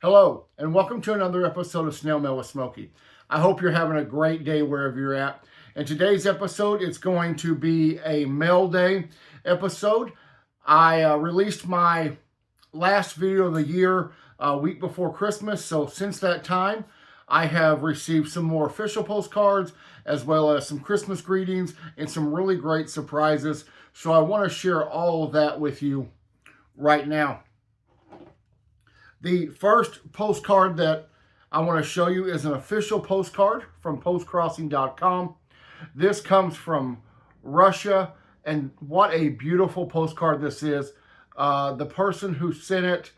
Hello, and welcome to another episode of Snail Mail with Smokey. I hope you're having a great day wherever you're at. In today's episode, it's going to be a mail day episode. I released my last video of the year a week before Christmas, so since that time, I have received some more official postcards as well as some Christmas greetings and some really great surprises. So I want to share all of that with you right now. The first postcard that I want to show you is an official postcard from postcrossing.com. This comes from Russia, and what a beautiful postcard this is. The person who sent it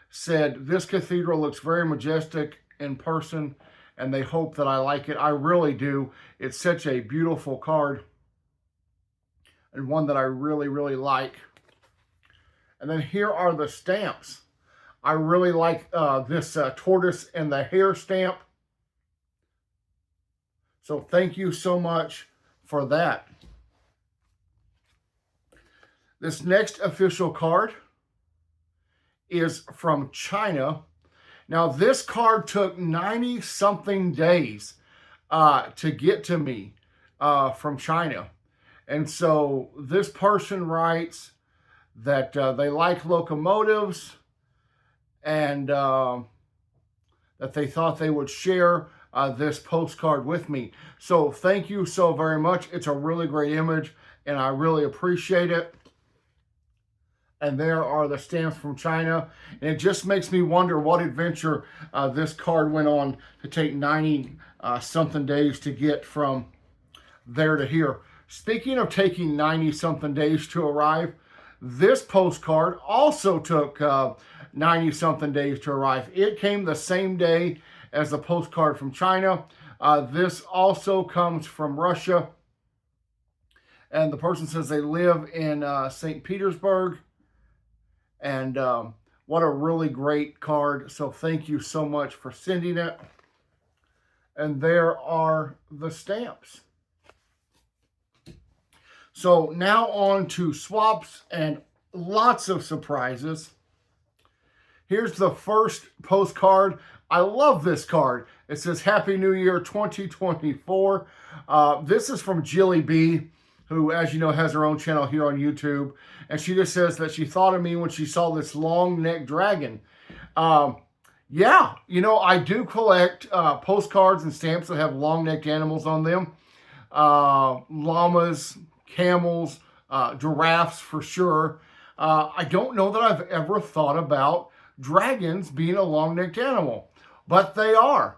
said, "This cathedral looks very majestic in person, and they hope that I like it." I really do. It's such a beautiful card, and one that I really, really like. And then here are the stamps. I really like this tortoise and the hare stamp. So thank you so much for that. This next official card is from China. Now this card took 90-something days to get to me from China. And so this person writes that they like locomotives, and that they thought they would share this postcard with me. So thank you so very much. It's a really great image, and I really appreciate it. And there are the stamps from China. And it just makes me wonder what adventure this card went on to take 90-something days to get from there to here. Speaking of taking 90-something days to arrive, this postcard also took 90-something days to arrive. It came the same day as the postcard from China. This also comes from Russia. And the person says they live in St. Petersburg. And what a really great card. So thank you so much for sending it. And there are the stamps. So now on to swaps and lots of surprises. Here's the first postcard. I love this card. It says, "Happy New Year 2024. This is from Jilly B, who, as you know, has her own channel here on YouTube. And she just says that she thought of me when she saw this long-necked dragon. Yeah, you know, I do collect postcards and stamps that have long-necked animals on them. Llamas, camels, giraffes for sure. I don't know that I've ever thought about dragons being a long-necked animal, but they are.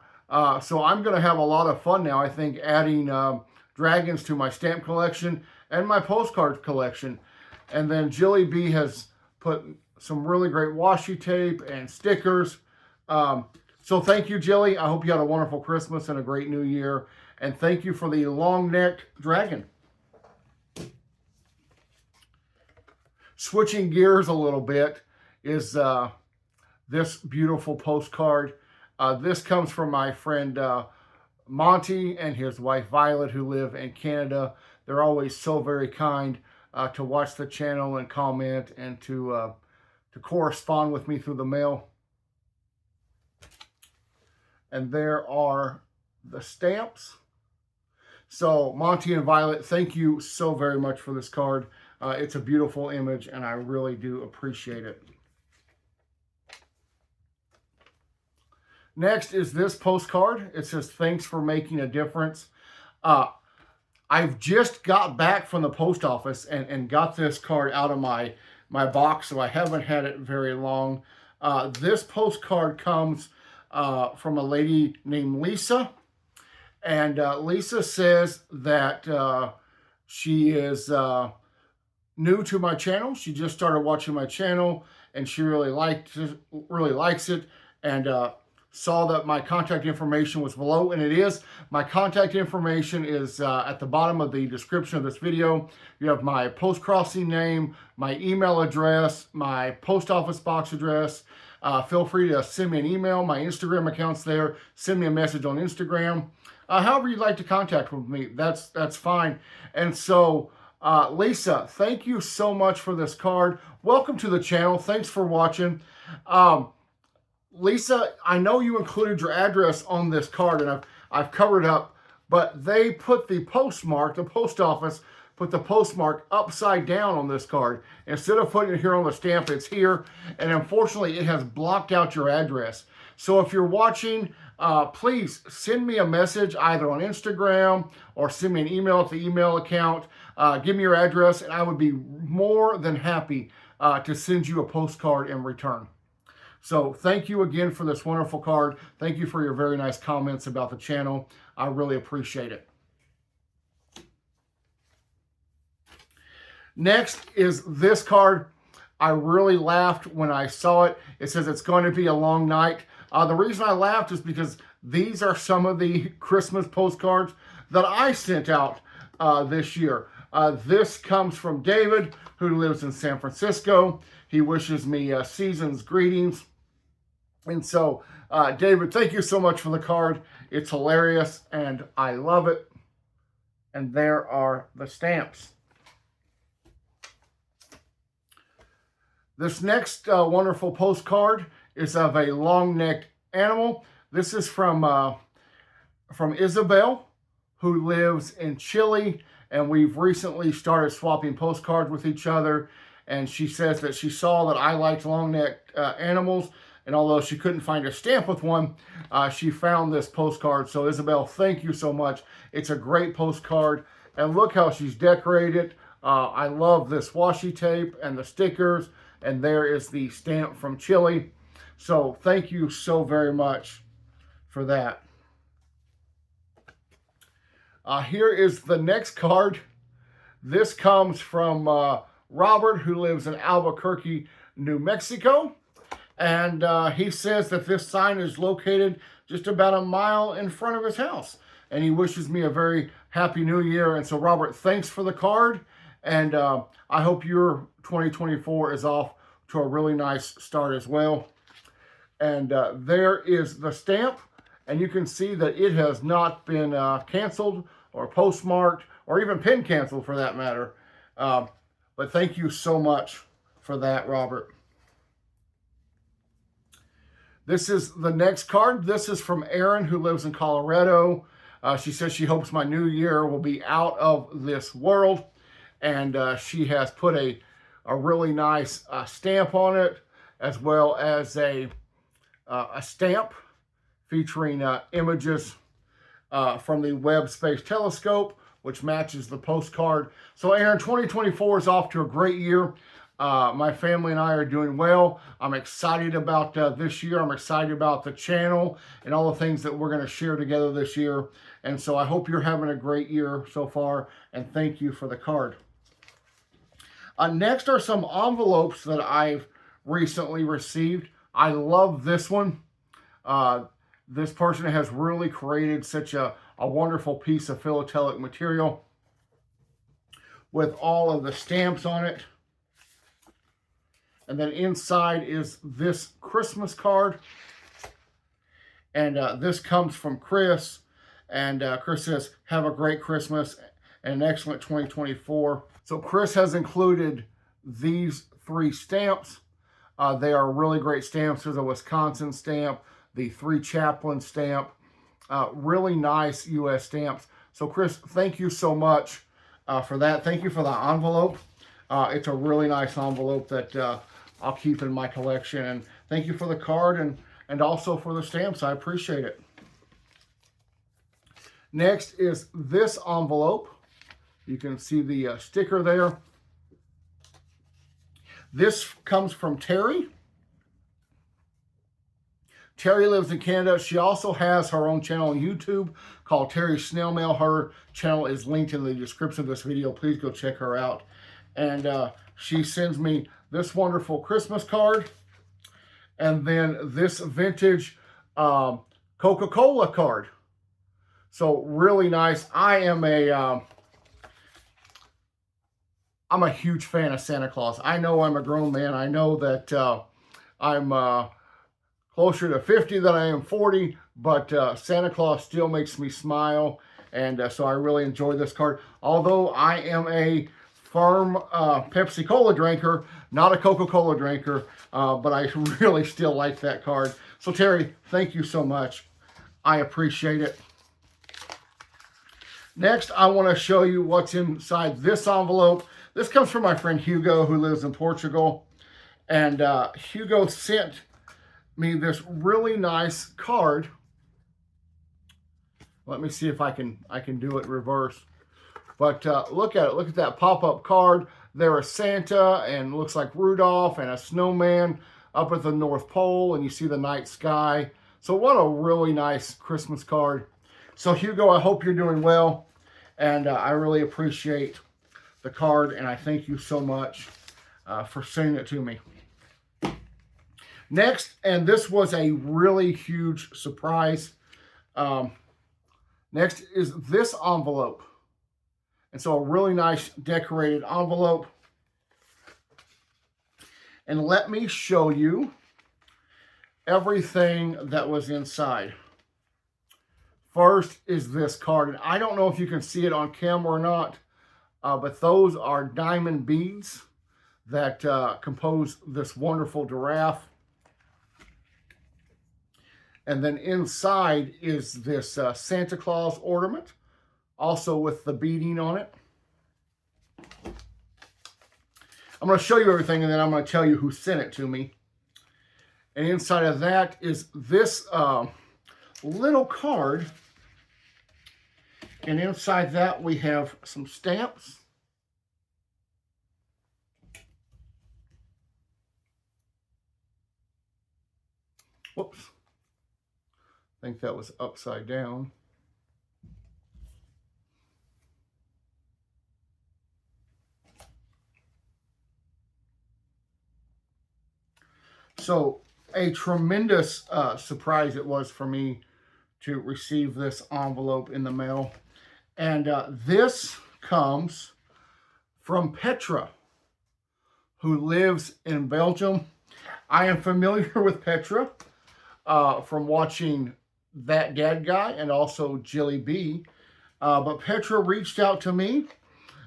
So I'm going to have a lot of fun now, I think, adding dragons to my stamp collection and my postcard collection. And then Jilly B has put some really great washi tape and stickers. So thank you, Jilly. I hope you had a wonderful Christmas and a great New Year. And thank you for the long-necked dragon. Switching gears a little bit is this beautiful postcard. This comes from my friend Monty and his wife Violet, who live in Canada. They're always so very kind to watch the channel and comment and to correspond with me through the mail. And there are the stamps. So Monty and Violet, thank you so very much for this card. It's a beautiful image, and I really do appreciate it. Next is this postcard. It says, "Thanks for making a difference." I've just got back from the post office and got this card out of my box, so I haven't had it very long. This postcard comes from a lady named Lisa. And Lisa says that she is new to my channel. She just started watching my channel, and she really likes it, and saw that my contact information was below, and it is. My contact information is at the bottom of the description of this video. You have my Postcrossing name, my email address, my post office box address. Feel free to send me an email. My Instagram account's there. Send me a message on Instagram. However you'd like to contact with me, that's fine. And so Lisa, thank you so much for this card. Welcome to the channel. Thanks for watching. Lisa, I know you included your address on this card, and I've covered up, but they put the postmark, the post office put the postmark upside down on this card. Instead of putting it here on the stamp, it's here, and unfortunately it has blocked out your address. So if you're watching, please send me a message either on Instagram or send me an email at the email account. Give me your address, and I would be more than happy to send you a postcard in return. So thank you again for this wonderful card. Thank you for your very nice comments about the channel. I really appreciate it. Next is this card. I really laughed when I saw it. It says it's going to be a long night. The reason I laughed is because these are some of the Christmas postcards that I sent out this year. This comes from David, who lives in San Francisco. He wishes me season's greetings. And so, David, thank you so much for the card. It's hilarious, and I love it. And there are the stamps. This next wonderful postcard is of a long-necked animal. This is from Isabel, who lives in Chile, and we've recently started swapping postcards with each other. And she says that she saw that I liked long-necked animals, and although she couldn't find a stamp with one, she found this postcard. So Isabel, thank you so much. It's a great postcard, and look how she's decorated. I love this washi tape and the stickers. And there is the stamp from Chile. So thank you so very much for that. Here is the next card. This comes from Robert, who lives in Albuquerque, New Mexico. And he says that this sign is located just about a mile in front of his house. And he wishes me a very happy new year. And so, Robert, thanks for the card. And I hope your 2024 is off to a really nice start as well. And there is the stamp. And you can see that it has not been canceled or postmarked or even pin canceled for that matter. But thank you so much for that, Robert. This is the next card. This is from Erin, who lives in Colorado. She says she hopes my new year will be out of this world. And she has put a really nice stamp on it, as well as a stamp featuring images from the Webb Space Telescope, which matches the postcard. So Aaron, 2024 is off to a great year. My family and I are doing well. I'm excited about this year. I'm excited about the channel and all the things that we're going to share together this year. And so I hope you're having a great year so far, and thank you for the card. Next are some envelopes that I've recently received. I love this one. This person has really created such a wonderful piece of philatelic material with all of the stamps on it. And then inside is this Christmas card. And this comes from Chris. And Chris says, have a great Christmas and an excellent 2024. So Chris has included these 3 stamps. They are really great stamps. There's a Wisconsin stamp, the 3 Chaplin stamp, really nice U.S. stamps. So Chris, thank you so much for that. Thank you for the envelope. It's a really nice envelope that I'll keep in my collection. And thank you for the card and also for the stamps. I appreciate it. Next is this envelope. You can see the sticker there. This comes from Terry. Terry lives in Canada. She also has her own channel on YouTube called Terry's Snail Mail. Her channel is linked in the description of this video. Please go check her out. And she sends me this wonderful Christmas card. And then this vintage Coca-Cola card. So really nice. I'm a huge fan of Santa Claus. I know I'm a grown man. I know that I'm closer to 50 than I am 40, but Santa Claus still makes me smile. And so I really enjoy this card. Although I am a firm Pepsi-Cola drinker, not a Coca-Cola drinker, but I really still like that card. So Terry, thank you so much. I appreciate it. Next, I want to show you what's inside this envelope. This comes from my friend Hugo, who lives in Portugal. And Hugo sent me this really nice card. Let me see if I can do it reverse. But look at it. Look at that pop-up card. There is Santa, and it looks like Rudolph and a snowman up at the North Pole, and you see the night sky. So what a really nice Christmas card. So Hugo, I hope you're doing well, and I really appreciate the card, and I thank you so much for sending it to me. Next, and this was a really huge surprise, next is this envelope. And so a really nice decorated envelope. And let me show you everything that was inside. First is this card. And I don't know if you can see it on camera or not, but those are diamond beads that compose this wonderful giraffe. And then inside is this Santa Claus ornament, also with the beading on it. I'm going to show you everything, and then I'm going to tell you who sent it to me. And inside of that is this little card. And inside that we have some stamps. Whoops. I think that was upside down. So a tremendous surprise it was for me to receive this envelope in the mail. And this comes from Petra, who lives in Belgium. I am familiar with Petra from watching That Dad Guy and also Jilly B. But Petra reached out to me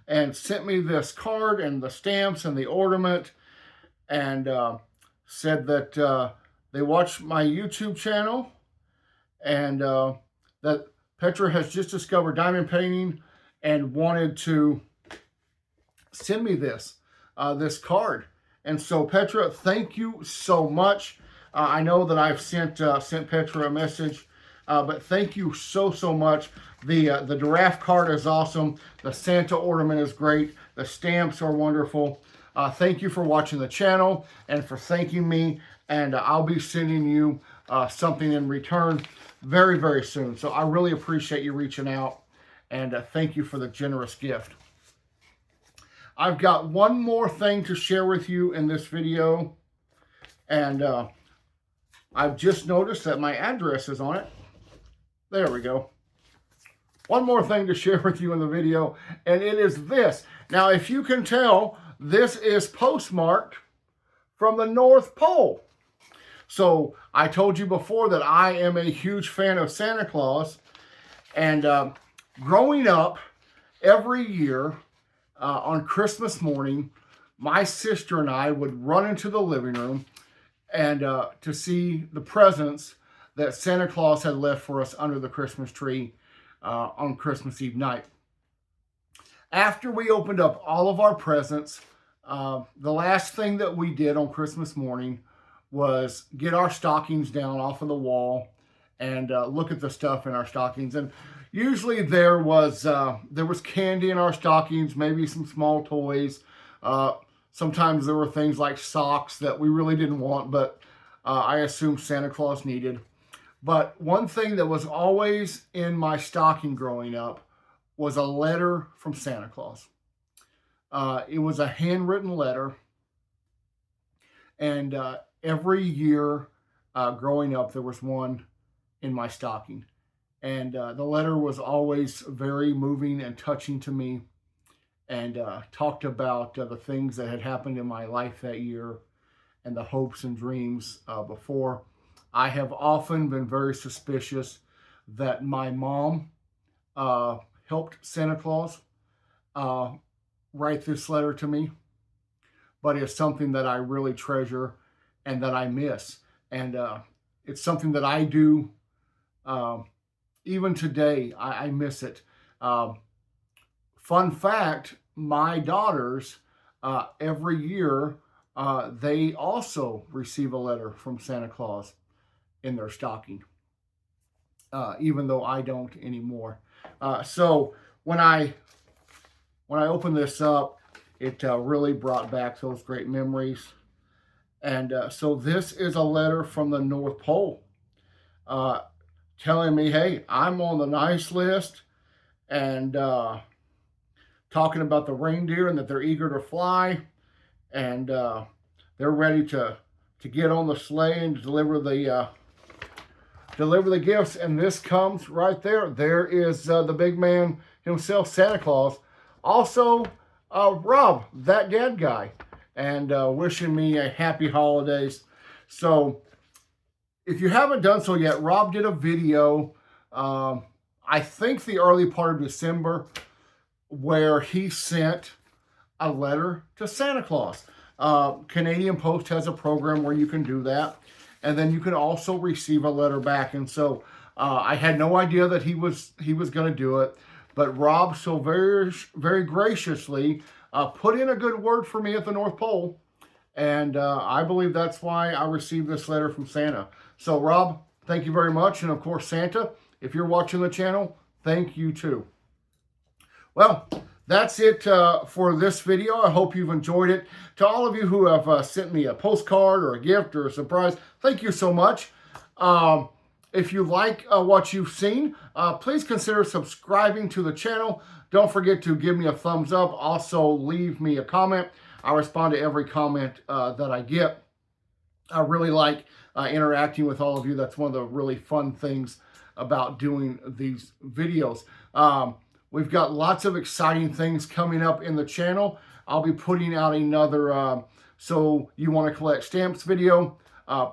and sent me this card and the stamps and the ornament, and said that they watched my YouTube channel, and that Petra has just discovered diamond painting and wanted to send me this card. And so Petra, thank you so much. I know that I've sent Petra a message, but thank you so much. The giraffe card is awesome. The Santa ornament is great. The stamps are wonderful. Thank you for watching the channel and for thanking me. And I'll be sending you something in return very, very soon. So I really appreciate you reaching out. And thank you for the generous gift. I've got one more thing to share with you in this video. And I've just noticed that my address is on it. There we go. One more thing to share with you in the video, and it is this. Now, if you can tell, this is postmarked from the North Pole. So I told you before that I am a huge fan of Santa Claus. And growing up, every year on Christmas morning, my sister and I would run into the living room and to see the presents that Santa Claus had left for us under the Christmas tree on Christmas Eve night. After we opened up all of our presents, the last thing that we did on Christmas morning was get our stockings down off of the wall and look at the stuff in our stockings. And usually there was candy in our stockings, maybe some small toys. Sometimes there were things like socks that we really didn't want, but I assumed Santa Claus needed. But one thing that was always in my stocking growing up was a letter from Santa Claus. It was a handwritten letter. And every year growing up, there was one in my stocking. And the letter was always very moving and touching to me, and talked about the things that had happened in my life that year and the hopes and dreams before. I have often been very suspicious that my mom helped Santa Claus write this letter to me, but it's something that I really treasure and that I miss. And It's something that I do. Even today, I miss it. Fun fact, my daughters, every year, they also receive a letter from Santa Claus in their stocking, even though I don't anymore. So when I opened this up, it really brought back those great memories. And so this is a letter from the North Pole, telling me, hey, I'm on the nice list, and talking about the reindeer and that they're eager to fly, and they're ready to get on the sleigh and deliver the gifts. And this comes right there. There is the big man himself, Santa Claus. Also, Rob, that dad guy, and wishing me a happy holidays. So if you haven't done so yet, Rob did a video, I think the early part of December, where he sent a letter to Santa Claus. Canadian Post has a program where you can do that. And then you can also receive a letter back. And so I had no idea that he was going to do it. But Rob so very, very graciously put in a good word for me at the North Pole. And I believe that's why I received this letter from Santa. So Rob, thank you very much. And of course, Santa, if you're watching the channel, thank you too. Well, that's it for this video. I hope you've enjoyed it. To all of you who have sent me a postcard or a gift or a surprise, thank you so much. If you like what you've seen, please consider subscribing to the channel. Don't forget to give me a thumbs up. Also, leave me a comment. I respond to every comment that I get. I really like interacting with all of you. That's one of the really fun things about doing these videos. We've got lots of exciting things coming up in the channel. I'll be putting out another So You Want to Collect Stamps video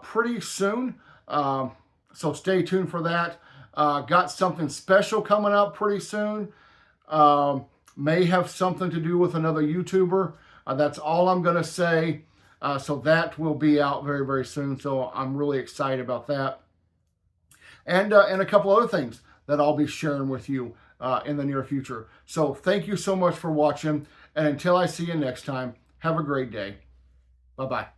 pretty soon. So stay tuned for that. Got something special coming up pretty soon. May have something to do with another YouTuber. That's all I'm going to say. So that will be out very, very soon. So I'm really excited about that. And a couple other things that I'll be sharing with you in the near future. So thank you so much for watching. And until I see you next time, have a great day. Bye-bye.